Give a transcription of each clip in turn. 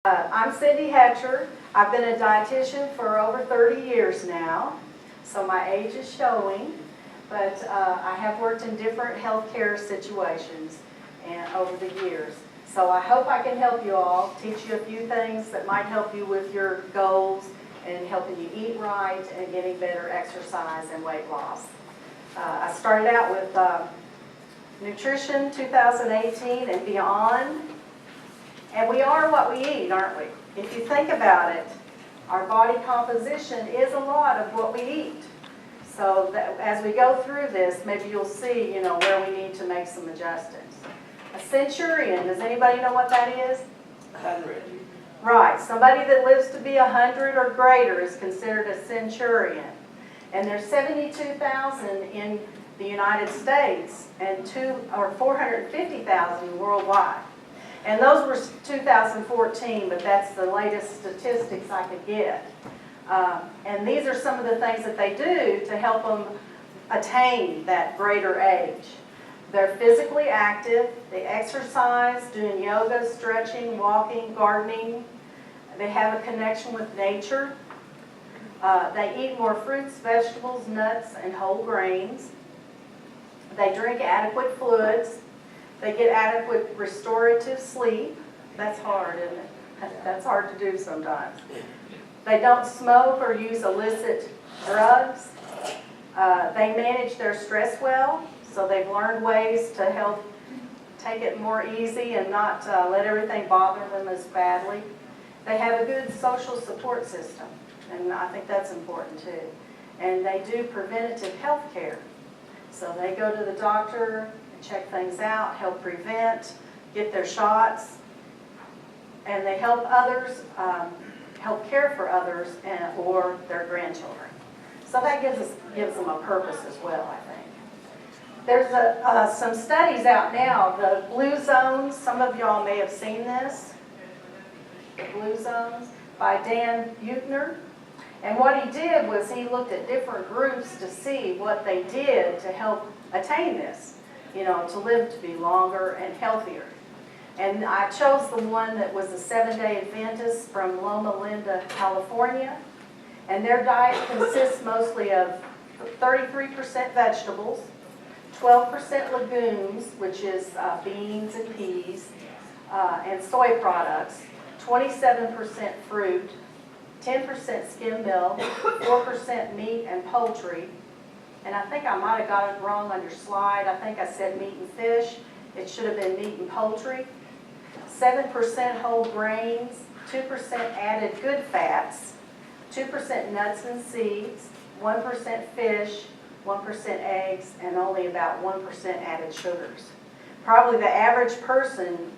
I'm Cindy Hatcher. I've been a dietitian for over 30 years now, so my age is showing, but I have worked in different healthcare situations and over the years. So I hope I can help you all, teach you a few things that might help you with your goals and helping you eat right and getting better exercise and weight loss. I started out with Nutrition 2018 and beyond. And we are what we eat, aren't we? If you think about it, our body composition is a lot of what we eat. So that as we go through this, maybe you'll see, where we need to make some adjustments. A centurion, does anybody know what that is? 100. Right, somebody that lives to be 100 or greater is considered a centurion. And there's 72,000 in the United States and 450,000 worldwide. And those were 2014, but that's the latest statistics I could get. And these are some of the things that they do to help them attain that greater age. They're physically active, they exercise, doing yoga, stretching, walking, gardening. They have a connection with nature. They eat more fruits, vegetables, nuts, and whole grains. They drink adequate fluids. They get adequate restorative sleep. That's hard, isn't it? That's hard to do sometimes. They don't smoke or use illicit drugs. They manage their stress well, so they've learned ways to help take it more easy and not let everything bother them as badly. They have a good social support system, and I think that's important too. And they do preventative health care. So they go to the doctor, check things out, help prevent, get their shots, and they help others, help care for others or their grandchildren. So that gives them a purpose as well, I think. There's some studies out now, the Blue Zones. Some of y'all may have seen this, the Blue Zones, by Dan Buettner. And what he did was he looked at different groups to see what they did to help attain this. To live to be longer and healthier. And I chose the one that was a 7-day Adventist from Loma Linda, California. And their diet consists mostly of 33% vegetables, 12% legumes, which is beans and peas, and soy products, 27% fruit, 10% skim milk, 4% meat and poultry. And I think I might have got it wrong on your slide. I think I said meat and fish. It should have been meat and poultry. 7% whole grains, 2% added good fats, 2% nuts and seeds, 1% fish, 1% eggs, and only about 1% added sugars. Probably the average person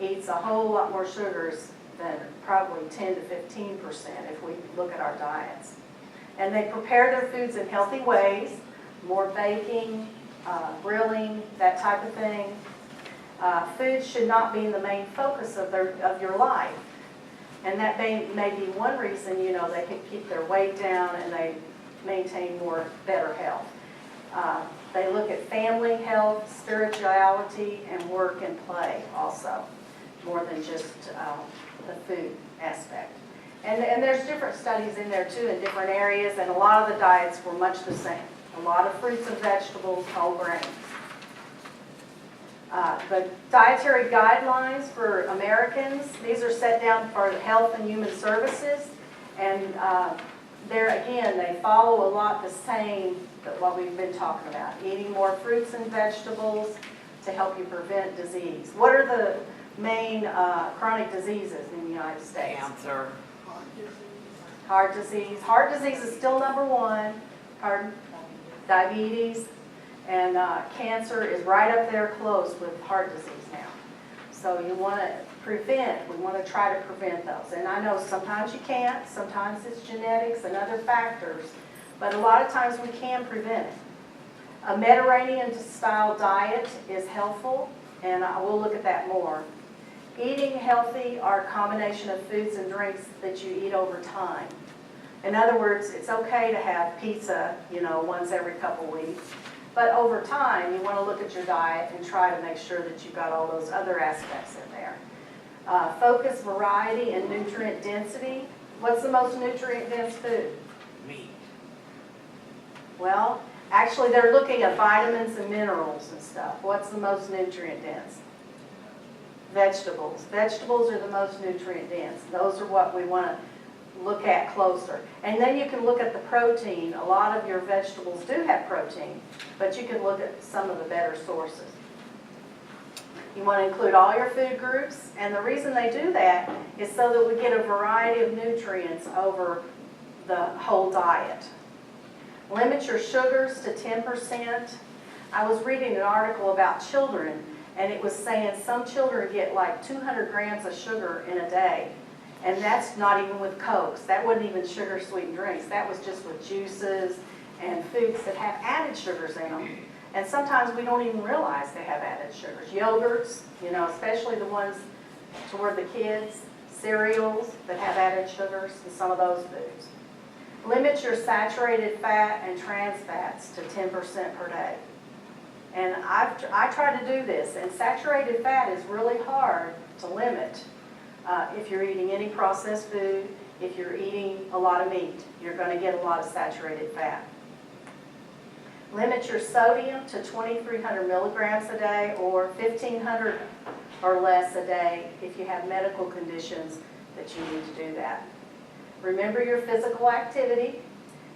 eats a whole lot more sugars than probably 10 to 15% if we look at our diets. And they prepare their foods in healthy ways. More baking, grilling, that type of thing. Food should not be the main focus of your life. And that may be one reason, they can keep their weight down and they maintain better health. They look at family health, spirituality, and work and play also, more than just the food aspect. And there's different studies in there too in different areas, and a lot of the diets were much the same. A lot of fruits and vegetables, whole grains. The dietary guidelines for Americans, these are set down for Health and Human Services, and there again, they follow a lot the same that what we've been talking about. Eating more fruits and vegetables to help you prevent disease. What are the main chronic diseases in the United States? Cancer. Heart disease. Heart disease is still number one. Diabetes and cancer is right up there close with heart disease now. So you want to prevent, we want to try to prevent those. And I know sometimes you can't, sometimes it's genetics and other factors, but a lot of times we can prevent it. A Mediterranean-style diet is helpful, and I will look at that more. Eating healthy are a combination of foods and drinks that you eat over time. In other words, it's okay to have pizza, once every couple weeks. But over time, you want to look at your diet and try to make sure that you've got all those other aspects in there. Focus, variety, and nutrient density. What's the most nutrient dense food? Meat. Well, actually they're looking at vitamins and minerals and stuff. What's the most nutrient dense? Vegetables. Vegetables are the most nutrient dense. Those are what we want to look at closer. And then you can look at the protein. A lot of your vegetables do have protein, but you can look at some of the better sources. You want to include all your food groups, and the reason they do that is so that we get a variety of nutrients over the whole diet. Limit your sugars to 10%. I was reading an article about children, and it was saying some children get like 200 grams of sugar in a day. And that's not even with Cokes. That wasn't even sugar-sweetened drinks. That was just with juices and foods that have added sugars in them. And sometimes we don't even realize they have added sugars. Yogurts, you know, especially the ones toward the kids, cereals that have added sugars, and some of those foods. Limit your saturated fat and trans fats to 10% per day. And I try to do this, and saturated fat is really hard to limit. If you're eating any processed food, if you're eating a lot of meat, you're going to get a lot of saturated fat. Limit your sodium to 2,300 milligrams a day or 1,500 or less a day if you have medical conditions that you need to do that. Remember your physical activity,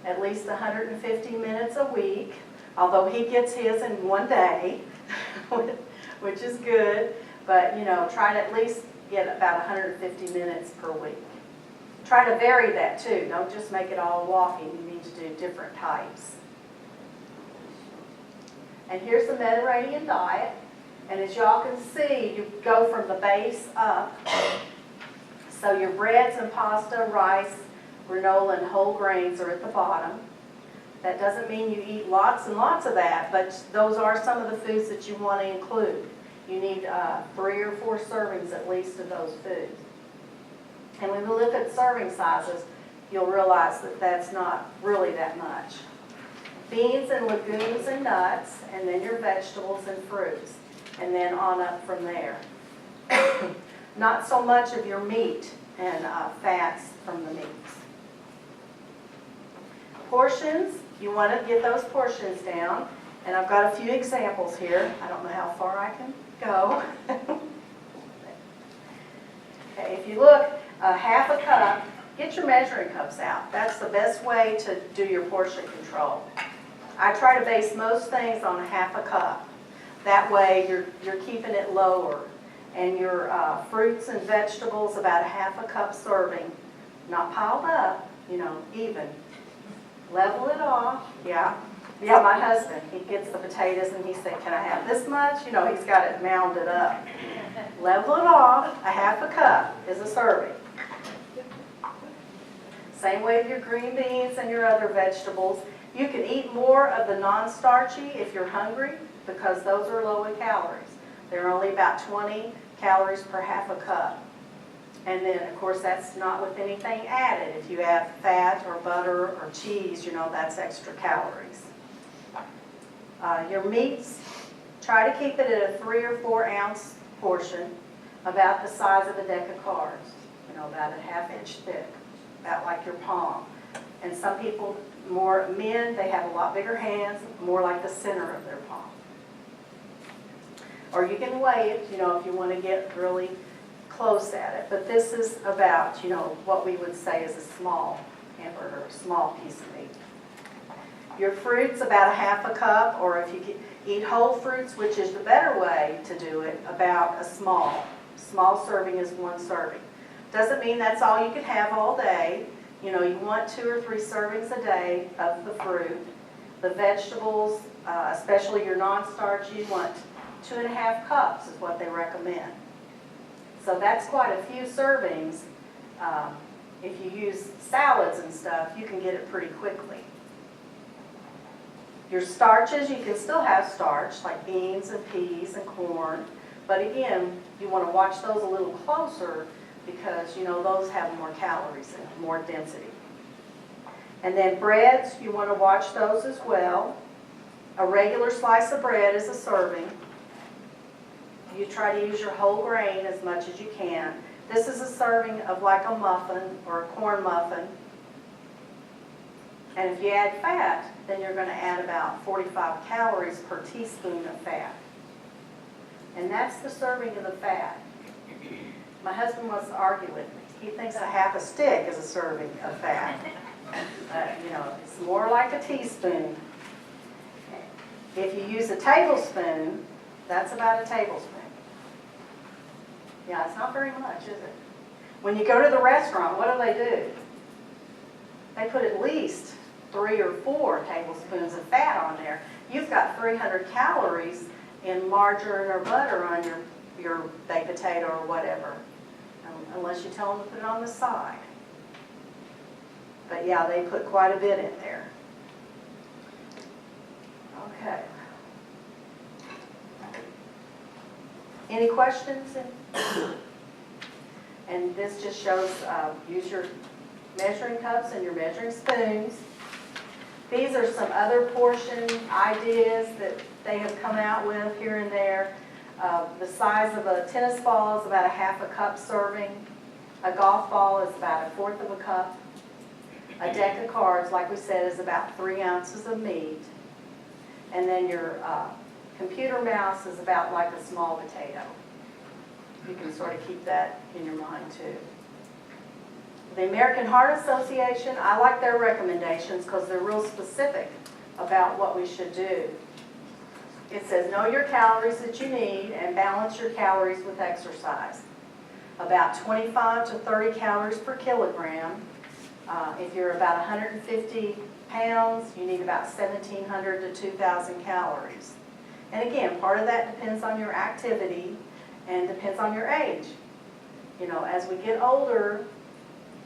at least 150 minutes a week, although he gets his in one day, which is good, but you know, try to at least get about 150 minutes per week. Try to vary that too. Don't just make it all walking. You need to do different types. And here's the Mediterranean diet. And as y'all can see, you go from the base up. So your breads and pasta, rice, granola, and whole grains are at the bottom. That doesn't mean you eat lots and lots of that, but those are some of the foods that you want to include. You need 3 or 4 servings at least of those foods. And when we look at serving sizes, you'll realize that that's not really that much. Beans and legumes and nuts, and then your vegetables and fruits, and then on up from there. Not so much of your meat and fats from the meats. Portions, you want to get those portions down, and I've got a few examples here. I don't know how far I can go. Okay, if you look, half a cup, get your measuring cups out. That's the best way to do your portion control. I try to base most things on a half a cup. That way you're keeping it lower. And your fruits and vegetables, about a half a cup serving. Not piled up, you know, even. Level it off. Yeah, my husband, he gets the potatoes and he said, can I have this much? You know, he's got it mounded up. Level it off, a half a cup is a serving. Same way with your green beans and your other vegetables. You can eat more of the non-starchy if you're hungry because those are low in calories. They're only about 20 calories per half a cup. And then, of course, that's not with anything added. If you add fat or butter or cheese, you know, that's extra calories. Your meats, try to keep it at a 3 or 4 ounce portion, about the size of a deck of cards. You know, about a ½ inch thick, about like your palm. And some people, more men, they have a lot bigger hands, more like the center of their palm. Or you can weigh it, you know, if you want to get really close at it. But this is about, you know, what we would say is a small hamburger, a small piece of meat. Your fruits, about a half a cup, or if you eat whole fruits, which is the better way to do it, about a small. Small serving is 1 serving. Doesn't mean that's all you can have all day. You know, you want 2 or 3 servings a day of the fruit. The vegetables, especially your non-starch, you want 2½ cups is what they recommend. So that's quite a few servings. If you use salads and stuff, you can get it pretty quickly. Your starches, you can still have starch, like beans and peas and corn. But again, you want to watch those a little closer because, you know, those have more calories and more density. And then breads, you want to watch those as well. A regular slice of bread is a serving. You try to use your whole grain as much as you can. This is a serving of like a muffin or a corn muffin. And if you add fat, then you're going to add about 45 calories per teaspoon of fat. And that's the serving of the fat. My husband wants to argue with me. He thinks a half a stick is a serving of fat. You know, it's more like a teaspoon. If you use a tablespoon, that's about a tablespoon. Yeah, it's not very much, is it? When you go to the restaurant, what do? They put at least 3 or 4 tablespoons of fat on there. You've got 300 calories in margarine or butter on your baked potato or whatever, unless you tell them to put it on the side. But yeah, they put quite a bit in there. Okay. Any questions? And this just shows, use your measuring cups and your measuring spoons. These are some other portion ideas that they have come out with here and there. The size of a tennis ball is about a half a cup serving. A golf ball is about a fourth of a cup. A deck of cards, like we said, is about 3 ounces of meat. And then your computer mouse is about like a small potato. You can sort of keep that in your mind too. The American Heart Association, I like their recommendations because they're real specific about what we should do. It says, know your calories that you need and balance your calories with exercise. About 25 to 30 calories per kilogram. If you're about 150 pounds, you need about 1,700 to 2,000 calories. And again, part of that depends on your activity and depends on your age. You know, as we get older,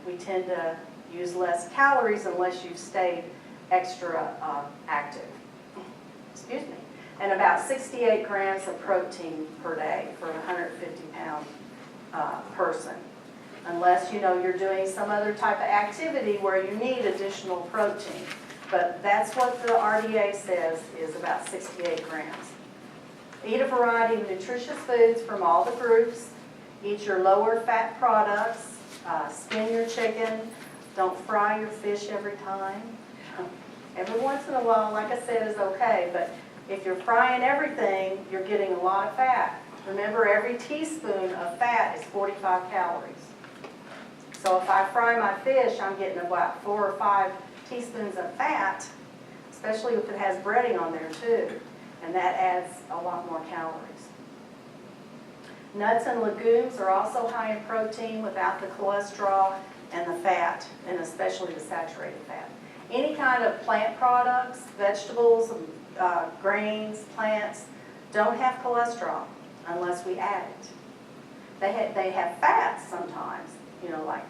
we tend to use less calories unless you've stayed extra active. Excuse me. And about 68 grams of protein per day for a 150-pound person. Unless, you know, you're doing some other type of activity where you need additional protein. But that's what the RDA says is about 68 grams. Eat a variety of nutritious foods from all the groups. Eat your lower fat products. Skin your chicken. Don't fry your fish every time. Every once in a while, like I said, is okay, but if you're frying everything, you're getting a lot of fat. Remember, every teaspoon of fat is 45 calories. So if I fry my fish, I'm getting about 4 or 5 teaspoons of fat, especially if it has breading on there too, and that adds a lot more calories. Nuts and legumes are also high in protein without the cholesterol and the fat, and especially the saturated fat. Any kind of plant products, vegetables, grains, plants, don't have cholesterol unless we add it. They have fats sometimes, you know, like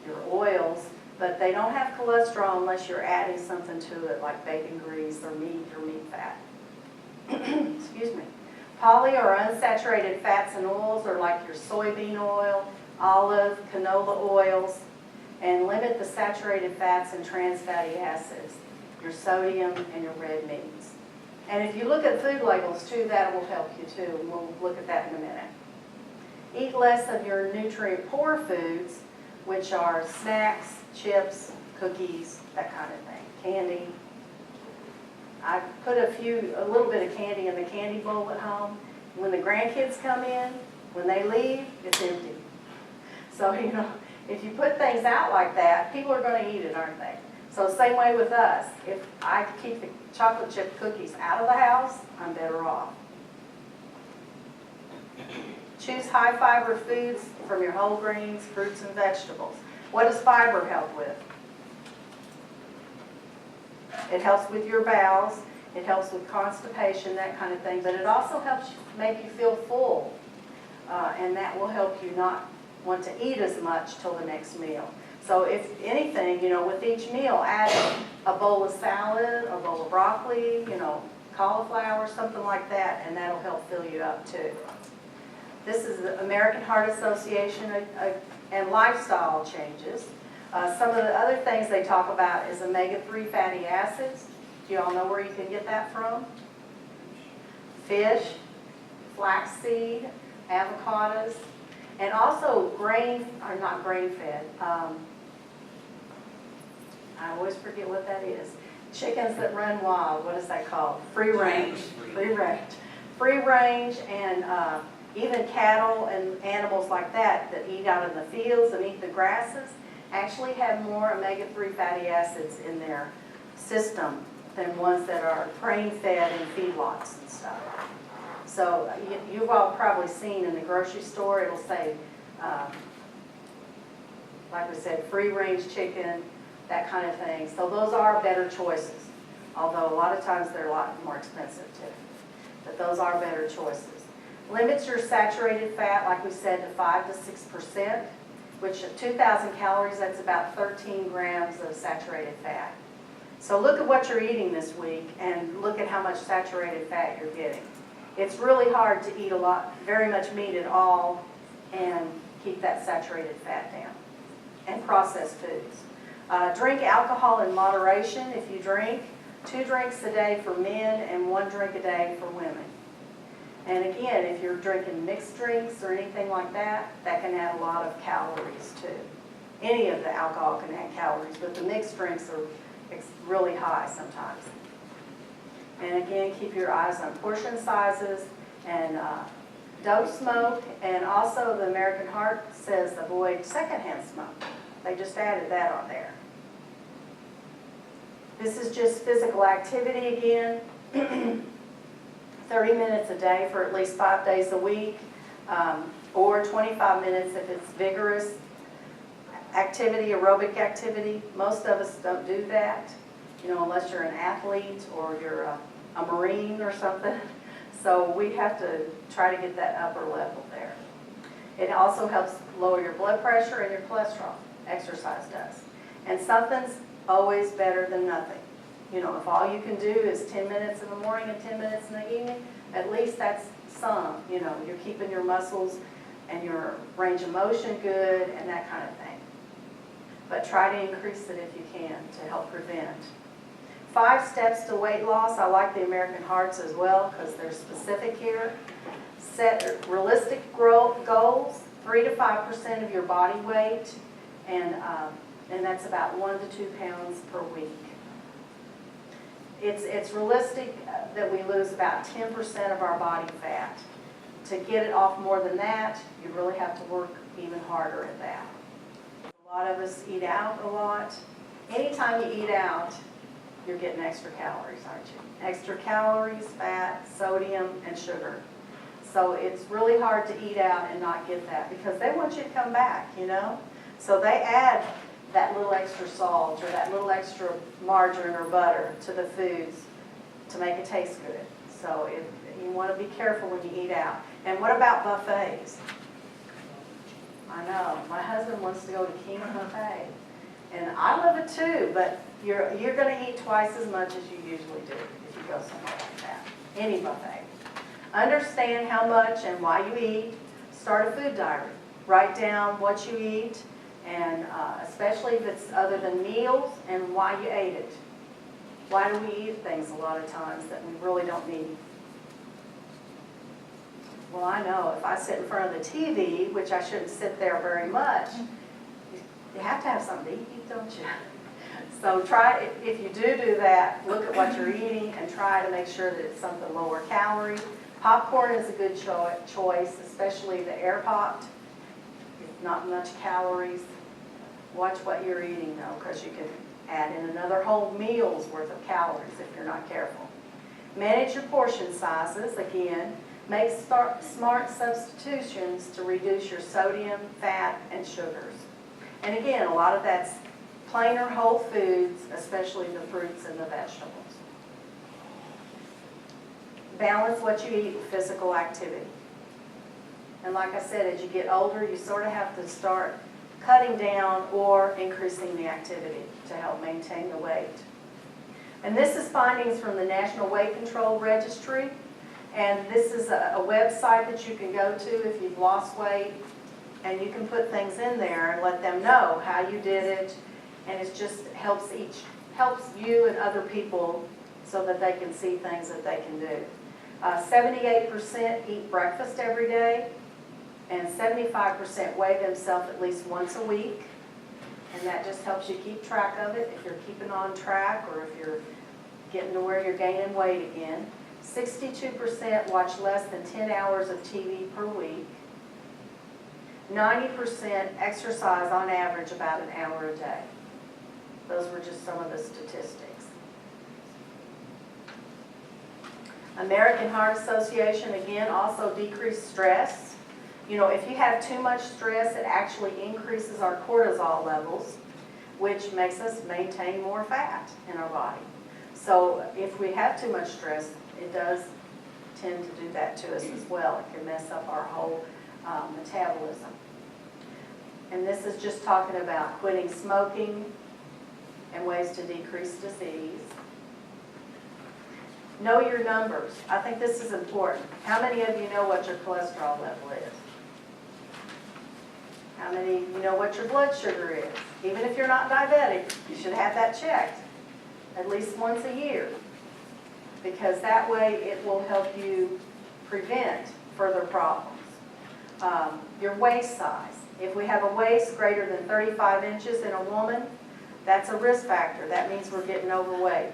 your oils, but they don't have cholesterol unless you're adding something to it, like bacon grease or meat fat. Excuse me. Poly or unsaturated fats and oils are like your soybean oil, olive, canola oils, and limit the saturated fats and trans fatty acids, your sodium and your red meats. And if you look at food labels too, that will help you too, and we'll look at that in a minute. Eat less of your nutrient-poor foods, which are snacks, chips, cookies, that kind of thing, candy. I put a little bit of candy in the candy bowl at home. When the grandkids come in, when they leave, it's empty. So, you know, if you put things out like that, people are going to eat it, aren't they? So same way with us. If I keep the chocolate chip cookies out of the house, I'm better off. Choose high fiber foods from your whole grains, fruits, and vegetables. What does fiber help with? It helps with your bowels. It helps with constipation, that kind of thing. But it also helps make you feel full. And that will help you not want to eat as much till the next meal. So if anything, you know, with each meal, add a bowl of salad, a bowl of broccoli, you know, cauliflower, something like that, and that'll help fill you up too. This is the American Heart Association and lifestyle changes. Some of the other things they talk about is omega-3 fatty acids. Do you all know where you can get that from? Fish, flaxseed, avocados. And also not grain fed, I always forget what that is. Chickens that run wild, what is that called? Free range. Free range. Free range, and even cattle and animals like that eat out in the fields and eat the grasses actually have more omega-3 fatty acids in their system than ones that are grain-fed in feedlots and stuff. So you've all probably seen in the grocery store, it'll say, like we said, free-range chicken, that kind of thing. So those are better choices, although a lot of times they're a lot more expensive too. But those are better choices. Limit your saturated fat, like we said, to 5 to 6%, which at 2,000 calories, that's about 13 grams of saturated fat. So look at what you're eating this week and look at how much saturated fat you're getting. It's really hard to eat very much meat at all and keep that saturated fat down. And processed foods. Drink alcohol in moderation. If you drink, 2 drinks a day for men and 1 drink a day for women. And again, if you're drinking mixed drinks or anything like that, that can add a lot of calories too. Any of the alcohol can add calories, but the mixed drinks are really high sometimes. And again, keep your eyes on portion sizes, and don't smoke. And also the American Heart says avoid secondhand smoke. They just added that on there. This is just physical activity again. 30 minutes a day for at least 5 days a week, or 25 minutes if it's vigorous activity, aerobic activity. Most of us don't do that, unless you're an athlete or you're a Marine or something. So we have to try to get that upper level there. It also helps lower your blood pressure and your cholesterol. Exercise does. And something's always better than nothing. If all you can do is 10 minutes in the morning and 10 minutes in the evening, at least that's some. You're keeping your muscles and your range of motion good and that kind of thing. But try to increase it if you can to help prevent. 5 steps to weight loss. I like the American Hearts as well because they're specific here. Set realistic goals, 3 to 5% of your body weight, and that's about 1 to 2 pounds per week. It's realistic that we lose about 10% of our body fat. To get it off more than that, you really have to work even harder at that. A lot of us eat out a lot. Anytime you eat out, you're getting extra calories, aren't you? Extra calories, fat, sodium, and sugar. So it's really hard to eat out and not get that because they want you to come back, So they add that little extra salt or that little extra margarine or butter to the foods to make it taste good. So you want to be careful when you eat out. And what about buffets? I know, my husband wants to go to Kima Buffet. And I love it too, but you're going to eat twice as much as you usually do if you go somewhere like that. Any buffet. Understand how much and why you eat. Start a food diary. Write down what you eat, and especially if it's other than meals, and why you ate it. Why do we eat things a lot of times that we really don't need? Well, I know if I sit in front of the TV, which I shouldn't sit there very much, you have to have something to eat, don't you? So try, if you do that, look at what you're eating and try to make sure that it's something lower calorie. Popcorn is a good choice, especially the air popped. Not much calories. Watch what you're eating though, because you can add in another whole meal's worth of calories if you're not careful. Manage your portion sizes again. Make smart substitutions to reduce your sodium, fat, and sugars. And again, a lot of that's plain or whole foods, especially the fruits and the vegetables. Balance what you eat with physical activity. And like I said, as you get older, you sort of have to start cutting down or increasing the activity to help maintain the weight. And this is findings from the National Weight Control Registry. And this is a website that you can go to if you've lost weight. And you can put things in there and let them know how you did it. And it just helps you and other people so that they can see things that they can do. 78% eat breakfast every day. And 75% weigh themselves at least once a week. And that just helps you keep track of it if you're keeping on track or if you're getting to where you're gaining weight again. 62% watch less than 10 hours of TV per week. 90% exercise on average about an hour a day. Those were just some of the statistics. American Heart Association, again, also decreased stress. You know, if you have too much stress, it actually increases our cortisol levels, which makes us maintain more fat in our body. So if we have too much stress, it does tend to do that to us as well. It can mess up our whole metabolism. And this is just talking about quitting smoking and ways to decrease disease. Know your numbers. I think this is important. How many of you know what your cholesterol level is? How many of you know what your blood sugar is? Even if you're not diabetic, you should have that checked at least once a year, because that way it will help you prevent further problems. Your waist size. If we have a waist greater than 35 inches in a woman, that's a risk factor. That means we're getting overweight.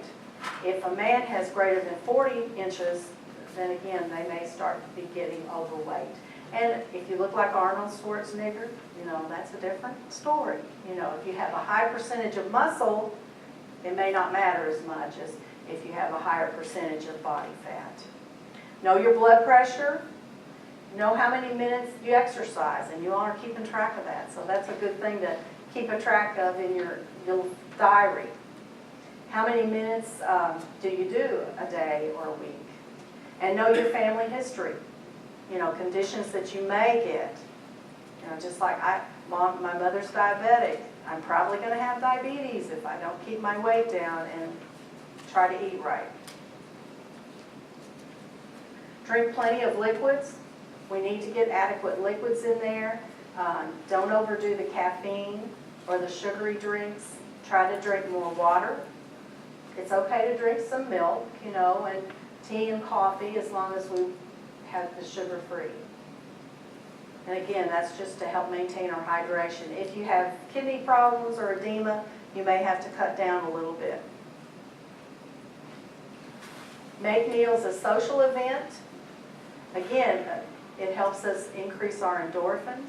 If a man has greater than 40 inches, then again, they may start to be getting overweight. And if you look like Arnold Schwarzenegger, you know, that's a different story. You know, if you have a high percentage of muscle, it may not matter as much as if you have a higher percentage of body fat. Know your blood pressure. Know how many minutes you exercise, and you all are keeping track of that. So that's a good thing to keep a track of in your diary. How many minutes do you do a day or a week? And know your family history. You know, conditions that you may get. You know, just like my mother's diabetic. I'm probably going to have diabetes if I don't keep my weight down and try to eat right. Drink plenty of liquids. We need to get adequate liquids in there. Don't overdo the caffeine or the sugary drinks. Try to drink more water. It's okay to drink some milk, you know, and tea and coffee as long as we have the sugar-free. And again, that's just to help maintain our hydration. If you have kidney problems or edema, you may have to cut down a little bit. Make meals a social event. Again, it helps us increase our endorphins.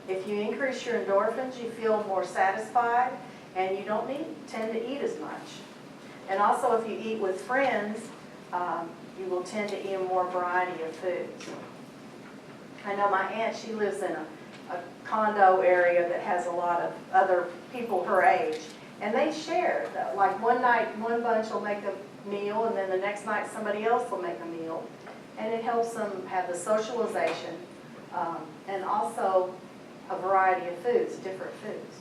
If you increase your endorphins, you feel more satisfied, and you don't tend to eat as much. And also, if you eat with friends, you will tend to eat a more variety of foods. I know my aunt, she lives in a condo area that has a lot of other people her age, and they share. Like one night, one bunch will make a meal, and then the next night somebody else will make a meal. And it helps them have the socialization and also a variety of foods, different foods.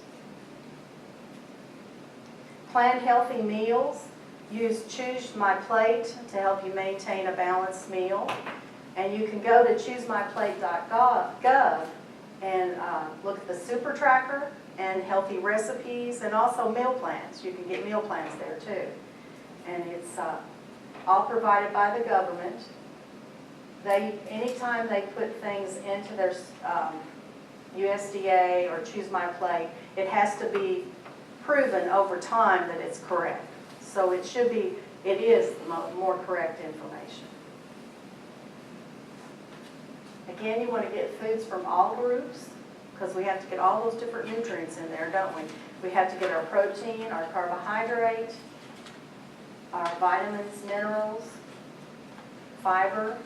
Plan healthy meals. Use Choose My Plate to help you maintain a balanced meal. And you can go to choosemyplate.gov and look at the Super Tracker and healthy recipes and also meal plans. You can get meal plans there too. And it's all provided by the government. Anytime they put things into their USDA or Choose My Plate, it has to be proven over time that it's correct. So it is more correct information. Again, you want to get foods from all groups because we have to get all those different nutrients in there, don't we? We have to get our protein, our carbohydrate, our vitamins, minerals, fiber.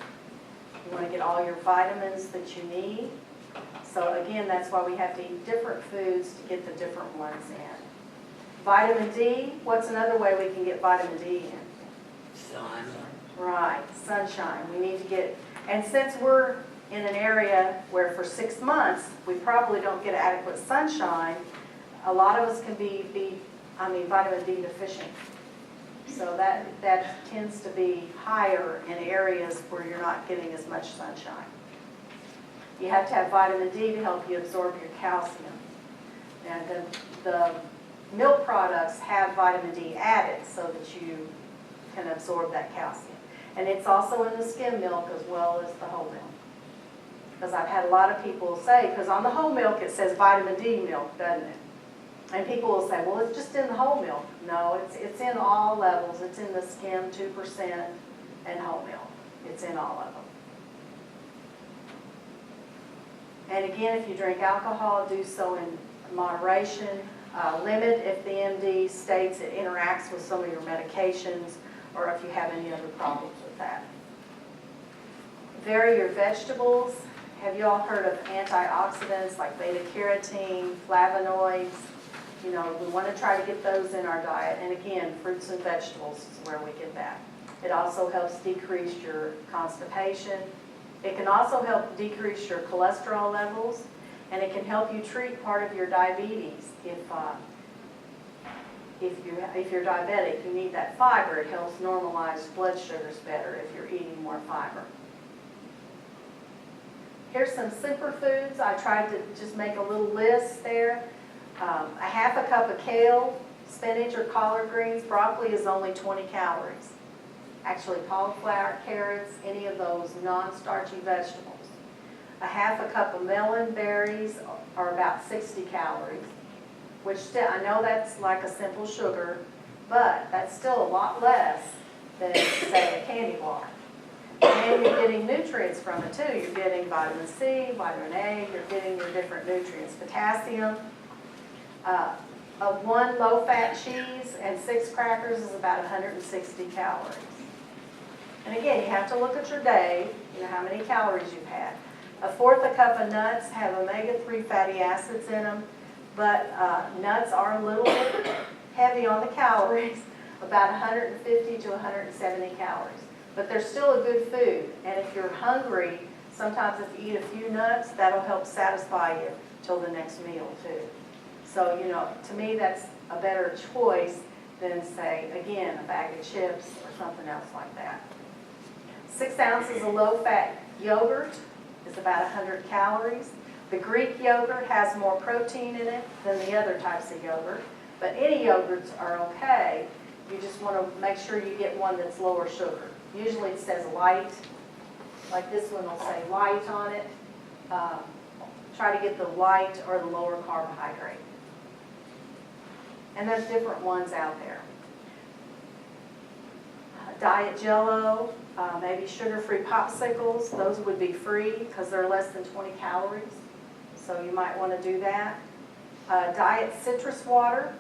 You want to get all your vitamins that you need. So again, that's why we have to eat different foods to get the different ones in. Vitamin D, what's another way we can get vitamin D in? Sun. Right, sunshine. We need to get, and since we're in an area where for 6 months we probably don't get adequate sunshine, a lot of us can be vitamin D deficient. So that tends to be higher in areas where you're not getting as much sunshine. You have to have vitamin D to help you absorb your calcium. And the milk products have vitamin D added so that you can absorb that calcium. And it's also in the skim milk as well as the whole milk. Because I've had a lot of people say, because on the whole milk it says vitamin D milk, doesn't it? And people will say, well, it's just in the whole milk. No, it's in all levels. It's in the skim, 2%, and whole milk. It's in all of them. And again, if you drink alcohol, do so in moderation. Limit if the MD states it interacts with some of your medications or if you have any other problems with that. Vary your vegetables. Have you all heard of antioxidants like beta-carotene, flavonoids? You know, we want to try to get those in our diet. And again, fruits and vegetables is where we get that. It also helps decrease your constipation. It can also help decrease your cholesterol levels, and it can help you treat part of your diabetes. If you're diabetic, you need that fiber. It helps normalize blood sugars better if you're eating more fiber. Here's some superfoods. I tried to just make a little list there. A half a cup of kale, spinach or collard greens. Broccoli is only 20 calories. Actually, cauliflower, carrots, any of those non-starchy vegetables. A half a cup of melon berries are about 60 calories, which still, I know that's like a simple sugar, but that's still a lot less than, say, a candy bar. And you're getting nutrients from it too. You're getting vitamin C, vitamin A, you're getting your different nutrients. Potassium. One low-fat cheese and 6 crackers is about 160 calories. And again, you have to look at your day, you know, how many calories you've had. A fourth a cup of nuts have omega-3 fatty acids in them, but nuts are a little bit heavy on the calories, about 150 to 170 calories. But they're still a good food, and if you're hungry, sometimes if you eat a few nuts, that'll help satisfy you till the next meal too. So, you know, to me that's a better choice than, say, again, a bag of chips or something else like that. 6 ounces of low-fat yogurt is about 100 calories. The Greek yogurt has more protein in it than the other types of yogurt, but any yogurts are okay. You just want to make sure you get one that's lower sugar. Usually it says light, like this one will say light on it. Try to get the light or the lower carbohydrate. And there's different ones out there. Diet Jell-O, maybe sugar-free popsicles. Those would be free because they're less than 20 calories. So you might want to do that. Diet citrus water.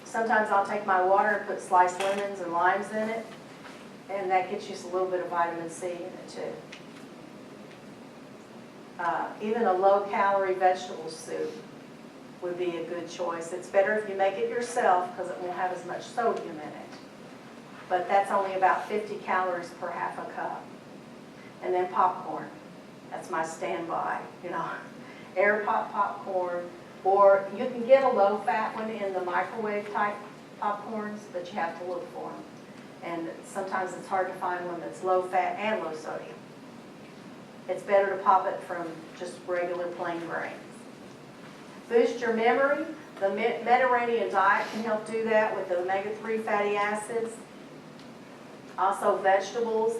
Sometimes I'll take my water and put sliced lemons and limes in it. And that gets you a little bit of vitamin C in it too. Even a low-calorie vegetable soup would be a good choice. It's better if you make it yourself because it won't have as much sodium in it. But that's only about 50 calories per half a cup. And then popcorn. That's my standby, you know. Air pop popcorn, or you can get a low-fat one in the microwave-type popcorns, but you have to look for them. And sometimes it's hard to find one that's low-fat and low-sodium. It's better to pop it from just regular plain grains. Boost your memory. The Mediterranean diet can help do that with the omega-3 fatty acids. Also vegetables,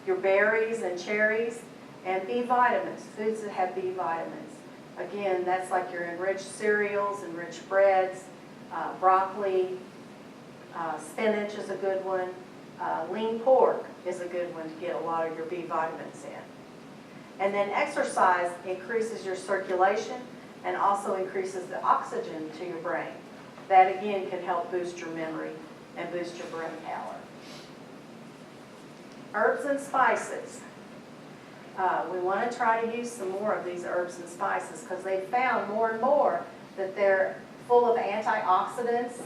your berries and cherries, and B vitamins, foods that have B vitamins. Again, that's like your enriched cereals, enriched breads, broccoli, spinach is a good one. Lean pork is a good one to get a lot of your B vitamins in. And then exercise increases your circulation and also increases the oxygen to your brain. That again can help boost your memory and boost your brain power. Herbs and spices. We want to try to use some more of these herbs and spices because they've found more and more that they're full of antioxidants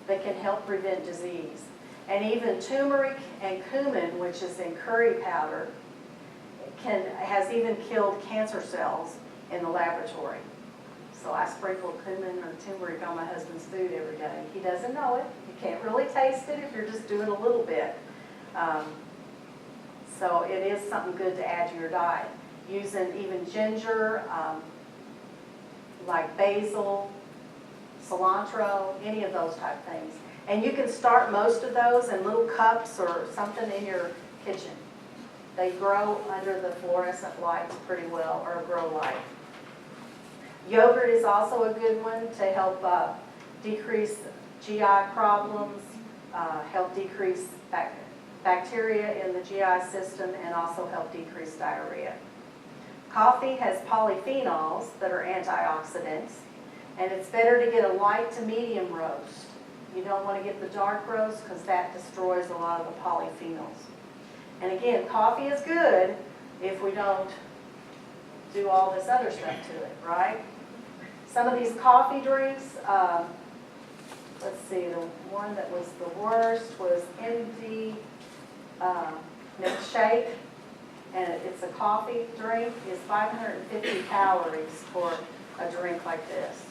that can help prevent disease. And even turmeric and cumin, which is in curry powder, has even killed cancer cells in the laboratory. So I sprinkle cumin or turmeric on my husband's food every day. He doesn't know it. You can't really taste it if you're just doing a little bit. So it is something good to add to your diet. Using even ginger, like basil, cilantro, any of those type things. And you can start most of those in little cups or something in your kitchen. They grow under the fluorescent lights pretty well, or grow light. Yogurt is also a good one to help decrease GI problems, help decrease bacteria in the GI system, and also help decrease diarrhea. Coffee has polyphenols that are antioxidants, and it's better to get a light to medium roast. You don't want to get the dark roast because that destroys a lot of the polyphenols. And again, coffee is good if we don't do all this other stuff to it, right? Some of these coffee drinks, let's see, the one that was the worst was MD Milkshake, and it's a coffee drink. It's 550 calories for a drink like this.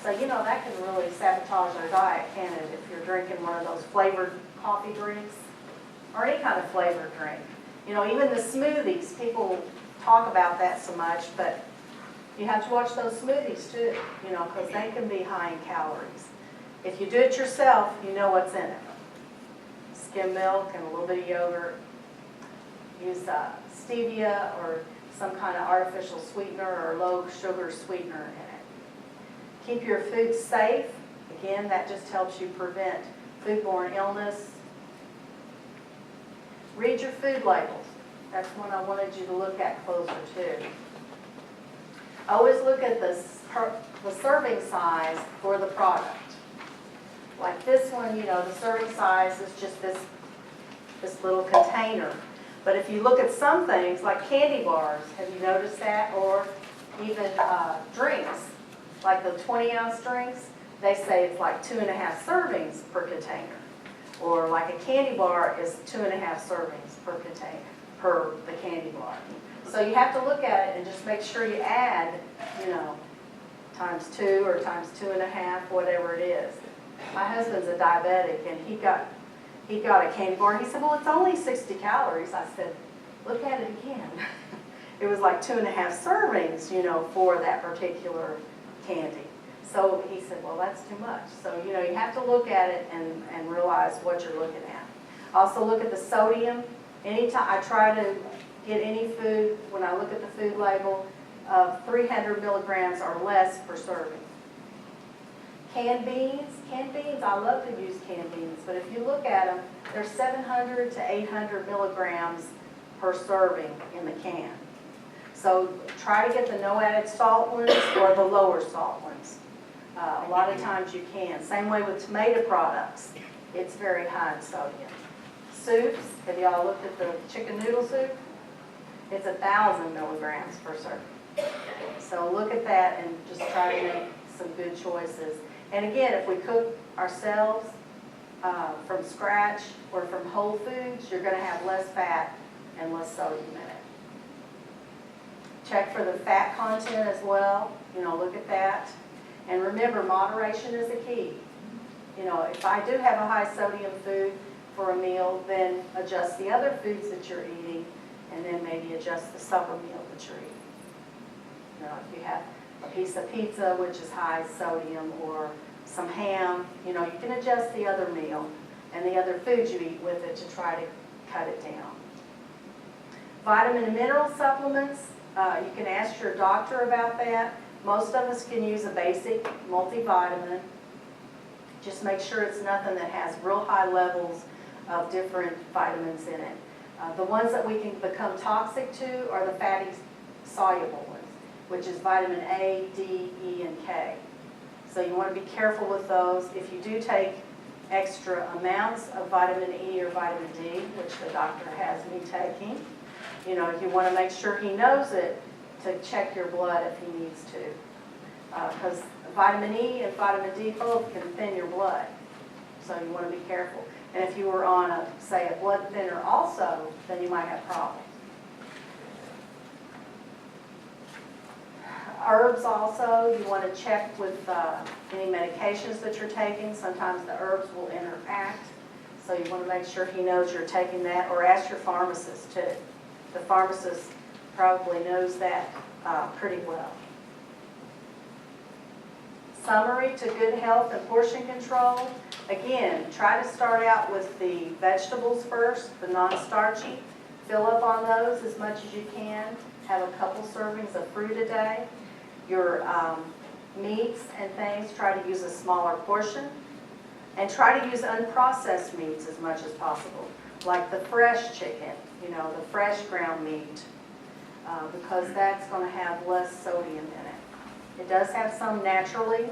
So, you know, that can really sabotage our diet, can it, if you're drinking one of those flavored coffee drinks or any kind of flavored drink. You know, even the smoothies, people talk about that so much, but you have to watch those smoothies too, you know, because they can be high in calories. If you do it yourself, you know what's in it. Skim milk and a little bit of yogurt. Use stevia or some kind of artificial sweetener or low sugar sweetener in it. Keep your food safe. Again, that just helps you prevent foodborne illness. Read your food labels. That's one I wanted you to look at closer too. Always look at the serving size for the product. Like this one, you know, the serving size is just this little container. But if you look at some things, like candy bars, have you noticed that? Or even drinks, like the 20-ounce drinks, they say it's like 2.5 servings per container. Or like a candy bar is 2.5 servings per container, per the candy bar. So you have to look at it and just make sure you add, you know, ×2 or ×2.5, whatever it is. My husband's a diabetic, and he got a candy bar. He said, well, it's only 60 calories. I said, look at it again. It was like 2.5 servings, you know, for that particular candy. So he said, well, that's too much. So, you know, you have to look at it and realize what you're looking at. Also look at the sodium. Anytime I try to get any food, when I look at the food label, of 300 milligrams or less per serving. Canned beans, I love to use canned beans, but if you look at them, they're 700 to 800 milligrams per serving in the can. So try to get the no added salt ones or the lower salt ones. A lot of times you can. Same way with tomato products. It's very high in sodium. Soups, have y'all looked at the chicken noodle soup? It's 1,000 milligrams per serving. So look at that and just try to make some good choices. And again, if we cook ourselves from scratch or from whole foods, you're going to have less fat and less sodium in it. Check for the fat content as well. You know, look at that. And remember, moderation is a key. You know, if I do have a high sodium food for a meal, then adjust the other foods that you're eating, and then maybe adjust the supper meal that you're eating. You know, if you have a piece of pizza, which is high sodium, or some ham, you know, you can adjust the other meal and the other foods you eat with it to try to cut it down. Vitamin and mineral supplements, you can ask your doctor about that. Most of us can use a basic multivitamin. Just make sure it's nothing that has real high levels of different vitamins in it. The ones that we can become toxic to are the fatty soluble ones, which is vitamin A, D, E, and K. So you want to be careful with those. If you do take extra amounts of vitamin E or vitamin D, which the doctor has me taking, you know, you want to make sure he knows it to check your blood if he needs to. Because vitamin E and vitamin D both can thin your blood. So you want to be careful. And if you were on, say, a blood thinner also, then you might have problems. Herbs also, you want to check with any medications that you're taking. Sometimes the herbs will interact. So you want to make sure he knows you're taking that, or ask your pharmacist too. The pharmacist probably knows that pretty well. Summary to good health and portion control. Again, try to start out with the vegetables first, the non-starchy fill up on those as much as you can. Have a couple servings of fruit a day. Your meats and things, try to use a smaller portion. And try to use unprocessed meats as much as possible, like the fresh chicken, the fresh ground meat, because that's going to have less sodium in it. It does have some naturally,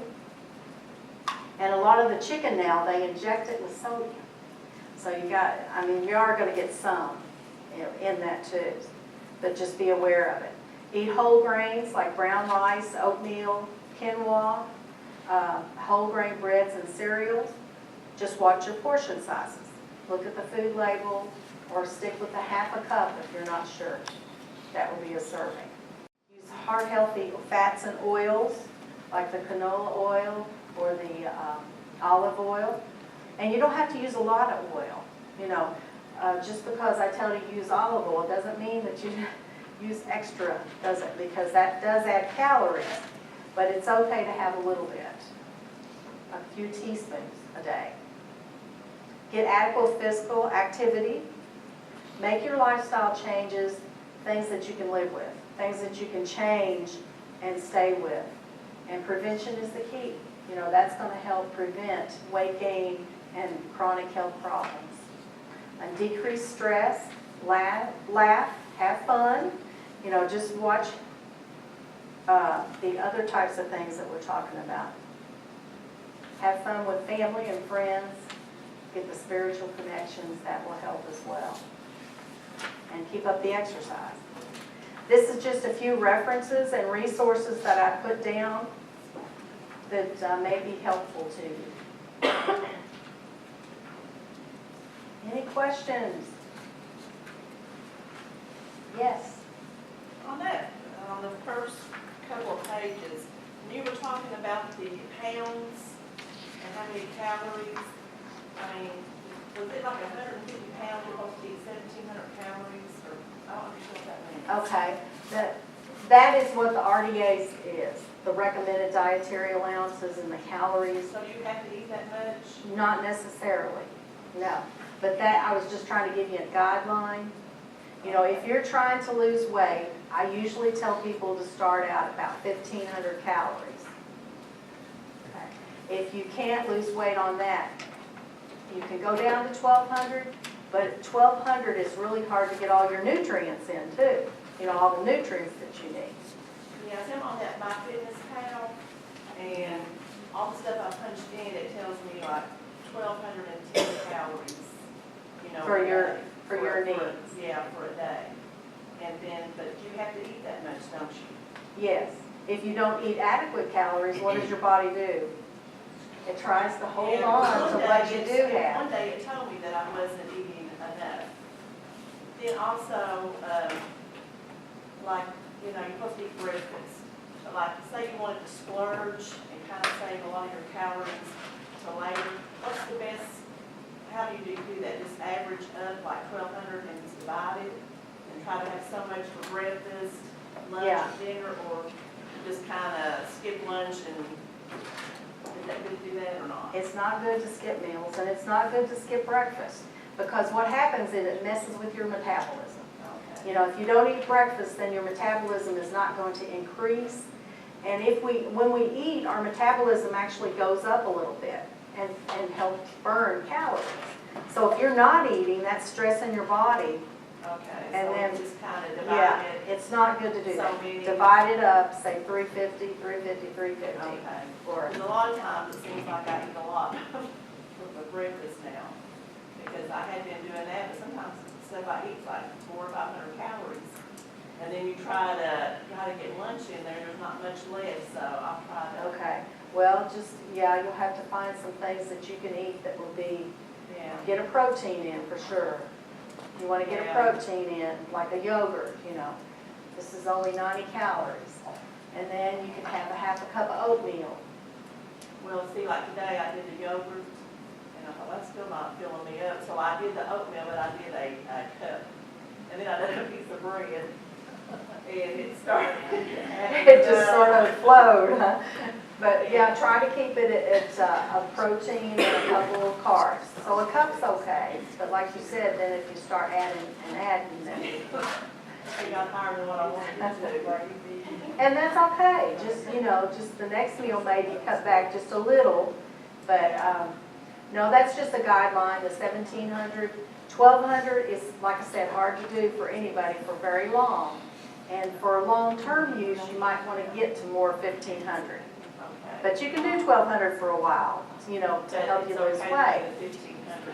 and a lot of the chicken now, they inject it with sodium. So you are going to get some in that too, but just be aware of it. Eat whole grains like brown rice, oatmeal, quinoa, whole grain breads and cereals. Just watch your portion sizes. Look at the food label or stick with the half a cup if you're not sure. That would be a serving. Use heart healthy fats and oils like the canola oil or the olive oil. And you don't have to use a lot of oil. Just because I tell you to use olive oil doesn't mean that you use extra, does it? Because that does add calories. But it's okay to have a little bit, a few teaspoons a day. Get adequate physical activity. Make your lifestyle changes things that you can live with, things that you can change and stay with. And prevention is the key. That's going to help prevent weight gain and chronic health problems. And decrease stress, laugh, have fun. Just watch the other types of things that we're talking about. Have fun with family and friends. Get the spiritual connections, that will help as well. And keep up the exercise. This is just a few references and resources that I put down that may be helpful to you. Any questions? Yes? On the first couple of pages, when you were talking about the pounds and how many calories, was it like 150 pounds, you're supposed to eat 1,700 calories, or I don't understand what that means. Okay, that is what the RDA's is, the recommended dietary allowances and the calories. So you have to eat that much? Not necessarily, no. But that, I was just trying to give you a guideline. If you're trying to lose weight, I usually tell people to start out about 1,500 calories. Okay. If you can't lose weight on that, you can go down to 1,200, but 1,200 is really hard to get all your nutrients in too. All the nutrients that you need. Yeah, I'm on that MyFitnessPal, and all the stuff I punched in, it tells me like 1,210 calories. For your needs. Yeah, for a day. And then, but you have to eat that much, don't you? Yes. If you don't eat adequate calories, what does your body do? It tries to hold on to what you do have. One day it told me that I wasn't eating enough. Then also, you're supposed to eat breakfast. But say you wanted to splurge and kind of save a lot of your calories to later, what's the best, how do you do that? Just average up like 1,200 and divide it and try to have so much for breakfast, lunch, dinner, or just kind of skip lunch and is that good to do that or not? It's not good to skip meals, and it's not good to skip breakfast, because what happens is it messes with your metabolism. Okay. If you don't eat breakfast, then your metabolism is not going to increase. And when we eat, our metabolism actually goes up a little bit and helps burn calories. So if you're not eating, that's stressing your body. Okay, And so then, just kind of divide it. It's not good to do So that. many- Divide it up, say 350, 350, 350. Okay. Or, And a lot of times it seems like I eat a lot for breakfast now, because I had been doing that, but sometimes stuff I eat like 400 or 500 calories. And then you try to get lunch in there, there's not much left, so I'll try to. okay. Well, you'll have to find some things that you can eat that will get a protein in for sure. You want to get a protein in, like a yogurt, This is only 90 calories. And then you can have a half a cup of oatmeal. Well, see, like today I did the yogurt, and I thought, that's still not filling me up. So I did the oatmeal, but I did a cup. And then I did a piece of bread, and it started. It just sort of flowed, huh? But yeah, try to keep it at a protein and a couple of carbs. So a cup's okay, but like you said, then if you start adding and adding, then. It got higher than what I wanted to do. And that's okay, just, just the next meal maybe cut back just a little, but, no, that's just a guideline, the 1,700. 1,200 is, like I said, hard to do for anybody for very long. And for long-term use, you might want to get to more 1,500. Okay. But you can do 1,200 for a while, to help you lose weight. 1,500.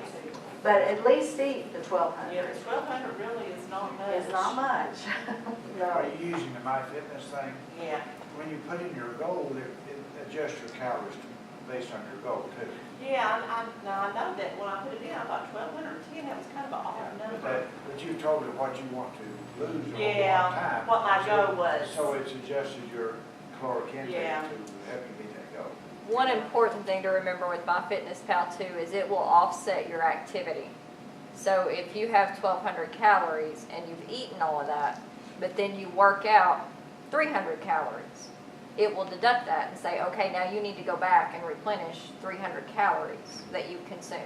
But at least eat the Yeah, 1,200. 1,200 really is not much. It's not much. Are No. you using the MyFitness thing? Yeah, When you put in your goal, it adjusts your calories based on your goal too. yeah, now I know that when I put it in, I thought 1,210, that was kind of an odd number. But you told it what you want to lose over a long Yeah, time. what my goal was. So it's adjusted your caloric intake Yeah. to help you meet that goal. One important thing to remember with MyFitnessPal too is it will offset your activity. So if you have 1,200 calories and you've eaten all of that, but then you work out 300 calories, it will deduct that and say, okay, now you need to go back and replenish 300 calories that you've consumed.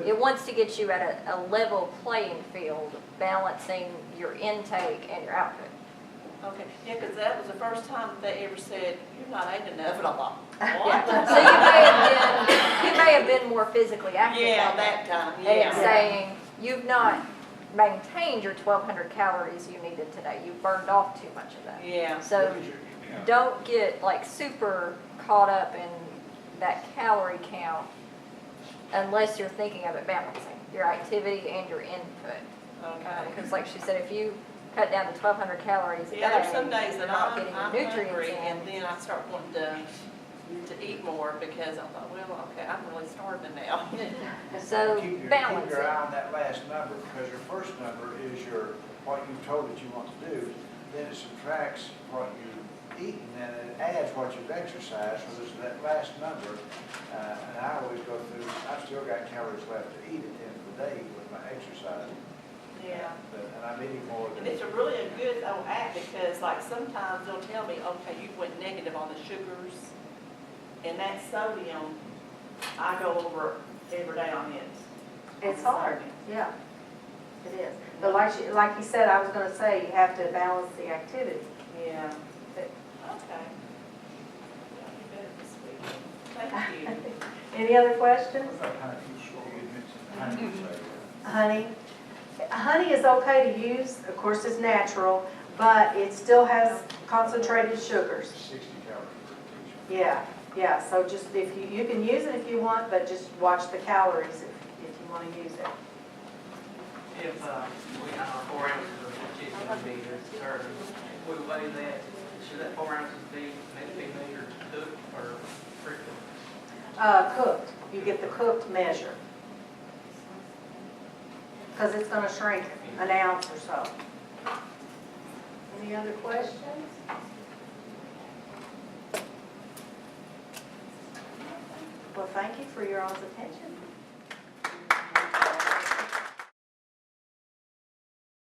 It wants to get you at a level playing field, balancing your intake and your output. Okay, yeah, because that was the first time they ever said, you're not eating enough, and I'm like, Yeah. what? So you may have been more physically active. Yeah, on that time, And yeah. saying, you've not maintained your 1,200 calories you needed today. You burned off too much of that. Yeah, So Look at your- yeah. don't get like super caught up in that calorie count unless you're thinking of it balancing your activity and your input. okay. Because like she said, if you cut down to 1,200 calories a day, Yeah, there's some days you're that not I'm getting your hungry, nutrients and in. then I start wanting to eat more because I thought, well, okay, I'm really starving now. So Keep balance your it. eye on that last number, because your first number is what you told that you want to do, then it subtracts what you've eaten, and it adds what you've exercised, so there's that last number, and I always go through, I've still got calories left to eat at the end of the day with my exercise, Yeah. and I'm eating more And than. it's a really a good app because like sometimes they'll tell me, okay, you went negative on the sugars and that sodium, I go over every day on it. It's hard, yeah, it is. But like you said, I was gonna say, you have to balance the activity. Yeah. Okay. Yeah, you better this week. Thank you. Any other questions? What about honey? You mentioned honey, you say, Honey? Honey is okay to use, of course it's natural, but it still has concentrated sugars. 60 calories per teaspoon. Yeah, so just if you can use it if you want, but just watch the calories if you want to use it. If we have 4 ounces of chicken to be served, we weigh that, should that 4 ounces be measured cooked or pre-cooked? Cooked, you get the cooked measure. Because it's going to shrink an ounce or so. Any other questions? Well, thank you for your all's attention.